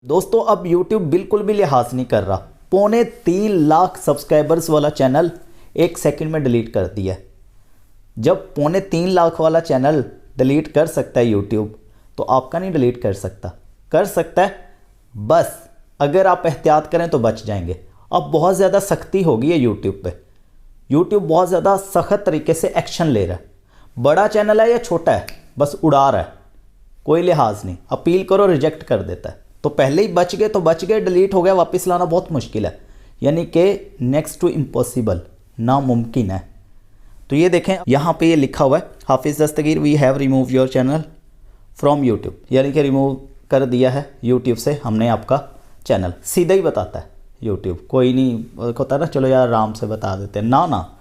दोस्तों अब YouTube बिल्कुल भी लिहाज नहीं कर रहा। 3.25 लाख सब्सक्राइबर्स वाला चैनल 1 सेकंड में डिलीट कर दिया। जब 3.25 लाख वाला चैनल डिलीट कर सकता है YouTube, तो आपका नहीं डिलीट कर सकता? कर सकता है, बस अगर आप एहतियात करें तो बच जाएंगे। अब बहुत ज़्यादा सख्ती हो गई है YouTube पे। YouTube बहुत ज़्यादा सख्त तरीके से एक्शन ले रहा है। बड़ा चैनल है या छोटा है, बस उड़ा रहा है, कोई लिहाज नहीं। अपील करो रिजेक्ट कर देता है। तो पहले ही बच गए तो बच गए, डिलीट हो गया, वापस लाना बहुत मुश्किल है, यानी कि नेक्स्ट टू इम्पॉसिबल, नामुमकिन है। तो ये देखें यहाँ पे ये लिखा हुआ है, Hafiz Dastagir we have remove your channel from YouTube, यानी कि रिमूव कर दिया है यूट्यूब से हमने आपका चैनल। सीधा ही बताता है यूट्यूब, कोई नहीं होता ना चलो यार आराम से बता देते हैं, ना ना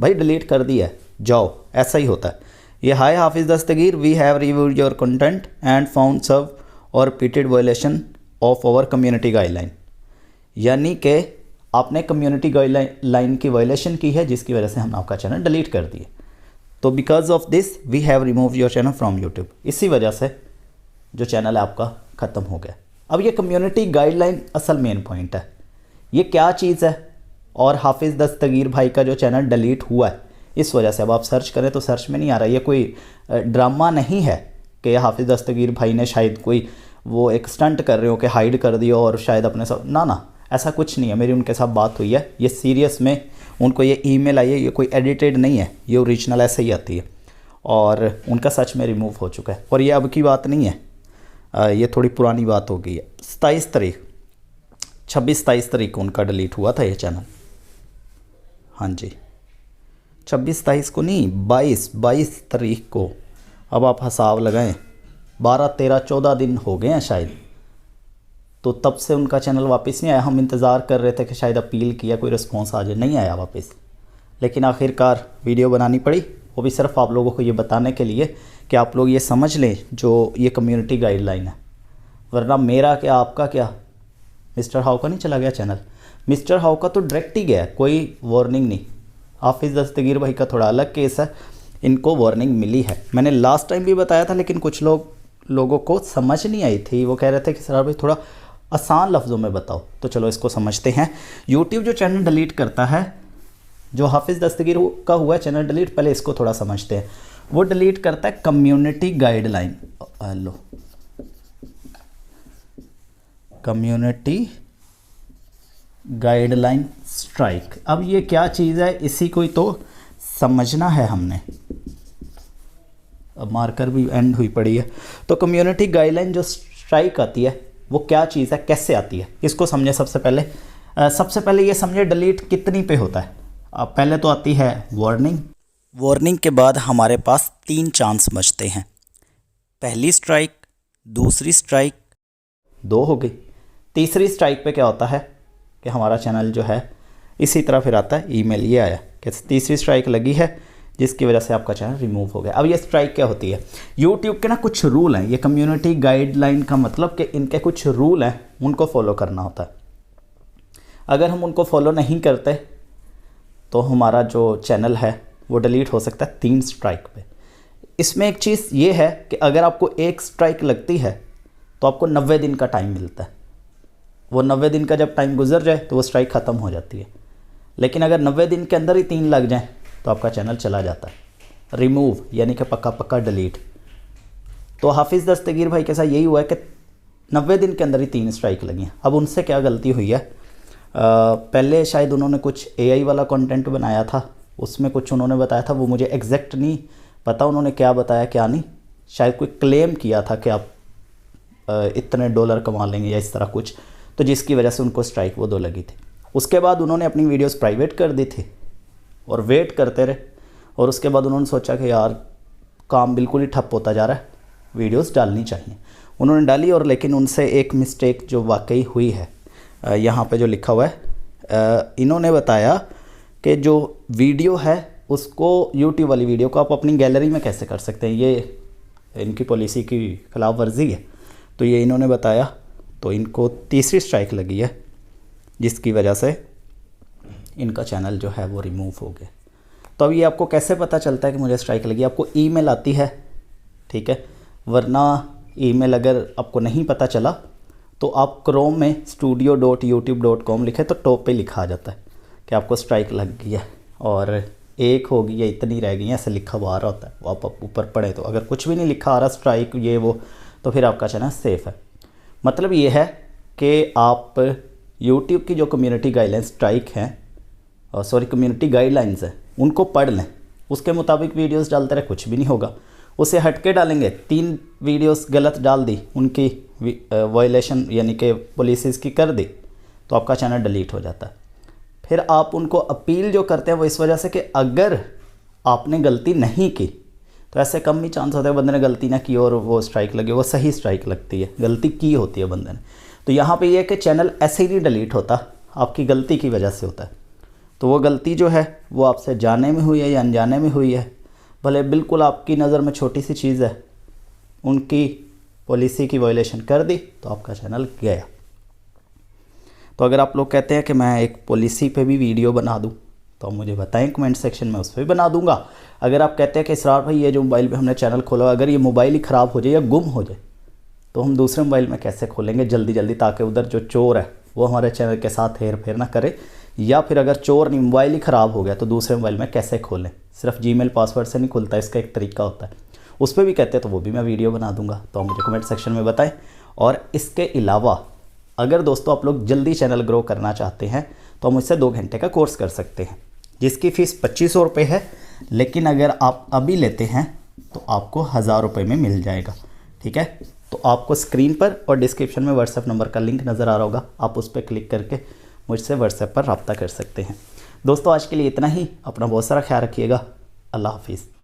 भाई डिलीट कर दिया है, जाओ, ऐसा ही होता है। ये hi Hafiz Dastagir we have reviewed your content and found severe or repeated violation of our community guideline, यानी कि आपने कम्युनिटी गाइडलाइन की वायलेशन की है, जिसकी वजह से हमने आपका चैनल डिलीट कर दिए। तो because of this we have remove your channel from YouTube, इसी वजह से जो चैनल है आपका ख़त्म हो गया। अब ये कम्युनिटी गाइडलाइन असल मेन पॉइंट है, ये क्या चीज़ है, और हाफिज़ दस्तगीर भाई का जो चैनल डिलीट हुआ है इस वजह से। अब आप सर्च करें तो सर्च में नहीं आ रहा। ये कोई ड्रामा नहीं है कि हाफिज़ दस्तगीर भाई ने शायद कोई वो एक स्टंट कर रहे हो कि हाइड कर दिया और शायद अपने साथ, ना ना ऐसा कुछ नहीं है। मेरी उनके साथ बात हुई है, ये सीरियस में उनको ये ईमेल आई है, ये कोई एडिटेड नहीं है, ये ओरिजिनल ऐसे ही आती है, और उनका सच में रिमूव हो चुका है। और ये अब की बात नहीं है, ये थोड़ी पुरानी बात हो गई है। 26-27 तारीख को उनका डिलीट हुआ था ये चैनल। हाँ जी, 26-27 को नहीं, 22 तारीख को। अब आप हिसाब लगाएं, 12-13-14 दिन हो गए हैं शायद। तो तब से उनका चैनल वापस नहीं आया। हम इंतज़ार कर रहे थे कि शायद अपील किया कोई रिस्पॉन्स आ जाए, नहीं आया वापस। लेकिन आखिरकार वीडियो बनानी पड़ी, वो भी सिर्फ आप लोगों को ये बताने के लिए कि आप लोग ये समझ लें जो ये कम्युनिटी गाइडलाइन है। वरना मेरा क्या आपका क्या, मिस्टर हाउ का नहीं चला गया चैनल। मिस्टर हाउ का तो डायरेक्ट ही गया, कोई वार्निंग नहीं। हाफिज़ दस्तगीर भाई का थोड़ा अलग केस है, इनको वार्निंग मिली है। मैंने लास्ट टाइम भी बताया था, लेकिन कुछ लोगों को समझ नहीं आई थी। वो कह रहे थे कि सर भाई थोड़ा आसान लफ्ज़ों में बताओ। तो चलो इसको समझते हैं। यूट्यूब जो चैनल डिलीट करता है, जो हाफिज़ दस्तगीर का हुआ चैनल डिलीट, पहले इसको थोड़ा समझते हैं। वो डिलीट करता है कम्युनिटी गाइडलाइन, लो कम्युनिटी गाइडलाइन स्ट्राइक। अब ये क्या चीज़ है, इसी को ही तो समझना है हमने। अब मार्कर भी एंड हुई पड़ी है। तो कम्युनिटी गाइडलाइन जो स्ट्राइक आती है वो क्या चीज़ है, कैसे आती है, इसको समझे। सबसे पहले ये समझे डिलीट कितनी पे होता है। अब पहले तो आती है वार्निंग। वार्निंग के बाद हमारे पास 3 चांस बचते हैं। पहली स्ट्राइक, दूसरी स्ट्राइक, 2 हो गई। तीसरी स्ट्राइक पे क्या होता है कि हमारा चैनल जो है इसी तरह फिर आता है ईमेल, ये आया कि तीसरी स्ट्राइक लगी है, जिसकी वजह से आपका चैनल रिमूव हो गया। अब ये स्ट्राइक क्या होती है, यूट्यूब के ना कुछ रूल हैं। ये कम्युनिटी गाइडलाइन का मतलब कि इनके कुछ रूल हैं, उनको फॉलो करना होता है। अगर हम उनको फॉलो नहीं करते तो हमारा जो चैनल है वो डिलीट हो सकता है 3 स्ट्राइक पे। इसमें एक चीज़ ये है कि अगर आपको 1 स्ट्राइक लगती है तो आपको 90 दिन का टाइम मिलता है। वो 90 दिन का जब टाइम गुजर जाए तो वो स्ट्राइक ख़त्म हो जाती है। लेकिन अगर 90 दिन के अंदर ही 3 लग जाएं तो आपका चैनल चला जाता है रिमूव, यानी कि पक्का डिलीट। तो हाफिज़ दस्तगीर भाई के साथ यही हुआ है कि 90 दिन के अंदर ही 3 स्ट्राइक लगी हैं। अब उनसे क्या गलती हुई है, पहले शायद उन्होंने कुछ AI वाला कंटेंट बनाया था, उसमें कुछ उन्होंने बताया था, वो मुझे एग्जैक्ट नहीं पता उन्होंने क्या बताया क्या नहीं। शायद कोई क्लेम किया था कि आप इतने डॉलर कमा लेंगे या इस तरह कुछ, तो जिसकी वजह से उनको स्ट्राइक वो 2 लगी थी। उसके बाद उन्होंने अपनी वीडियोस प्राइवेट कर दी थी और वेट करते रहे, और उसके बाद उन्होंने सोचा कि यार काम बिल्कुल ही ठप होता जा रहा है, वीडियोस डालनी चाहिए। उन्होंने डाली, और लेकिन उनसे एक मिस्टेक जो वाकई हुई है, यहाँ पे जो लिखा हुआ है, इन्होंने बताया कि जो वीडियो है उसको, यूट्यूब वाली वीडियो को आप अपनी गैलरी में कैसे कर सकते हैं, ये इनकी पॉलिसी की खिलाफ वर्जी है। तो ये इन्होंने बताया, तो इनको तीसरी स्ट्राइक लगी है, जिसकी वजह से इनका चैनल जो है वो रिमूव हो गया। तो अब ये आपको कैसे पता चलता है कि मुझे स्ट्राइक लगी, आपको ईमेल आती है, ठीक है, वरना ईमेल अगर आपको नहीं पता चला तो आप क्रोम में studio.youtube.com लिखे तो टॉप पे लिखा आ जाता है कि आपको स्ट्राइक लग गई है और एक होगी या इतनी रह गई है, ऐसे लिखा हुआ आ रहा होता है। वो आप ऊपर पढ़े तो अगर कुछ भी नहीं लिखा आ रहा स्ट्राइक ये वो, तो फिर आपका चैनल सेफ़ है। मतलब ये है कि आप यूट्यूब की जो कम्युनिटी गाइडलाइंस स्ट्राइक हैं, सॉरी कम्युनिटी गाइडलाइंस हैं, उनको पढ़ लें, उसके मुताबिक वीडियोस डालते रहे, कुछ भी नहीं होगा। उसे हट के डालेंगे, 3 वीडियोस गलत डाल दी, उनकी वायलेशन यानी कि पॉलिसीज़ की कर दी, तो आपका चैनल डिलीट हो जाता है। फिर आप उनको अपील जो करते हैं वो इस वजह से कि अगर आपने गलती नहीं की तो ऐसे कम ही चांस होता है बंदे ने गलती ना की और वो स्ट्राइक लगे, वो सही स्ट्राइक लगती है, गलती की होती है बंदे ने। तो यहाँ पे ये है कि चैनल ऐसे ही नहीं डिलीट होता, आपकी गलती की वजह से होता है। तो वो गलती जो है वो आपसे जाने में हुई है या अनजाने में हुई है, भले बिल्कुल आपकी नज़र में छोटी सी चीज़ है, उनकी पॉलिसी की वायलेशन कर दी तो आपका चैनल गया। तो अगर आप लोग कहते हैं कि मैं एक पॉलिसी पे भी वीडियो बना दूं तो मुझे बताएं कमेंट सेक्शन में, उस पर भी बना दूंगा। अगर आप कहते हैं कि इसरार भाई ये जो मोबाइल पे हमने चैनल खोला, अगर ये मोबाइल ही ख़राब हो जाए या गुम हो जाए तो हम दूसरे मोबाइल में कैसे खोलेंगे जल्दी जल्दी, ताकि उधर जो चोर है वो हमारे चैनल के साथ हेर फेर ना करे, या फिर अगर चोर नहीं मोबाइल ही ख़राब हो गया तो दूसरे मोबाइल में कैसे खोलें। सिर्फ जीमेल पासवर्ड से नहीं खुलता, इसका एक तरीका होता है, उस पर भी कहते हैं तो वो भी मैं वीडियो बना दूंगा। तो मुझे कमेंट सेक्शन में बताएं। और इसके अलावा अगर दोस्तों आप लोग जल्दी चैनल ग्रो करना चाहते हैं तो मुझसे 2 घंटे का कोर्स कर सकते हैं, जिसकी फ़ीस 2500 रुपये है, लेकिन अगर आप अभी लेते हैं तो आपको 1000 रुपये में मिल जाएगा। ठीक है, तो आपको स्क्रीन पर और डिस्क्रिप्शन में व्हाट्सएप नंबर का लिंक नज़र आ रहा होगा, आप उस पर क्लिक करके मुझसे व्हाट्सएप पर रब्ता कर सकते हैं। दोस्तों आज के लिए इतना ही, अपना बहुत सारा ख्याल रखिएगा। अल्लाह हाफिज़।